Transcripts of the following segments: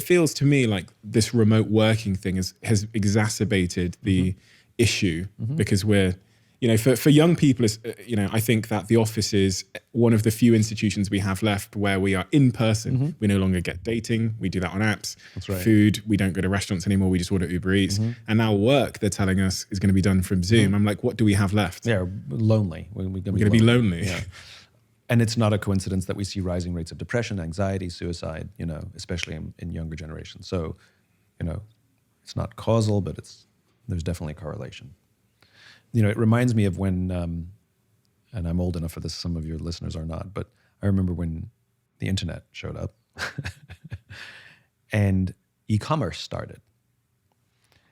It feels to me like this remote working thing has exacerbated the issue because we're, for young people, I think that the office is one of the few institutions we have left where we are in person. We no longer get dating. We do that on apps. That's right. Food, we don't go to restaurants anymore. We just order Uber Eats. And now work, they're telling us, is going to be done from Zoom. I'm like, what do we have left? Yeah, lonely. We're going to be lonely. Yeah. And it's not a coincidence that we see rising rates of depression, anxiety, suicide, especially in younger generations. So, it's not causal, but there's definitely a correlation. It reminds me of when, and I'm old enough for this, some of your listeners are not, but I remember when the internet showed up and e-commerce started.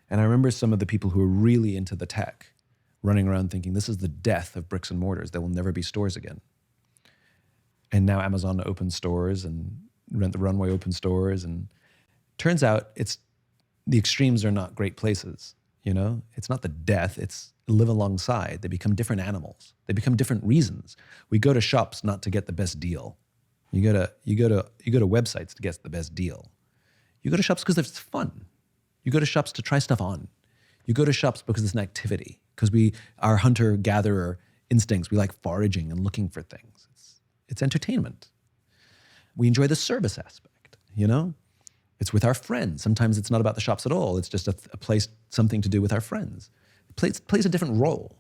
And I remember some of the people who were really into the tech running around thinking, this is the death of bricks and mortars. There will never be stores again. And now Amazon opens stores and Rent the Runway opens stores. And turns out the extremes are not great places. It's not the death, it's live alongside. They become different animals. They become different reasons. We go to shops not to get the best deal. You go to websites to get the best deal. You go to shops because it's fun. You go to shops to try stuff on. You go to shops because it's an activity, because our hunter-gatherer instincts, we like foraging and looking for things. It's entertainment. We enjoy the service aspect, It's with our friends. Sometimes it's not about the shops at all. It's just a place, something to do with our friends. It plays a different role.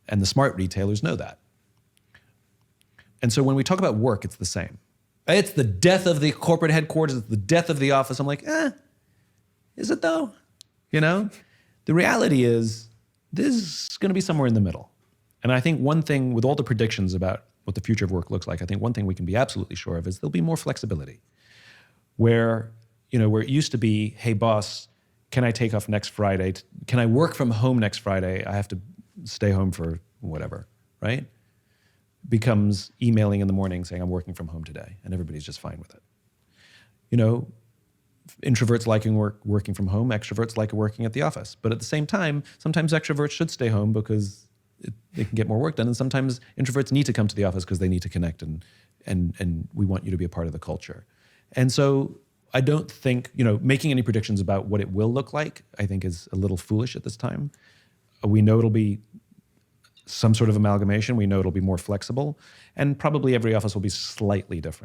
And the smart retailers know that. And so when we talk about work, it's the same. It's the death of the corporate headquarters. It's the death of the office. I'm like, is it though? The reality is this is going to be somewhere in the middle. And I think one thing with all the predictions about what the future of work looks like, I think one thing we can be absolutely sure of is there'll be more flexibility. Where it used to be, hey boss, can I take off next Friday? Can I work from home next Friday? I have to stay home for whatever, right? Becomes emailing in the morning saying I'm working from home today, and everybody's just fine with it. Introverts liking working from home, extroverts like working at the office. But at the same time, sometimes extroverts should stay home because they can get more work done, and sometimes introverts need to come to the office because they need to connect, and we want you to be a part of the culture. And so I don't think, making any predictions about what it will look like, I think is a little foolish at this time. We know it'll be some sort of amalgamation. We know it'll be more flexible, and probably every office will be slightly different.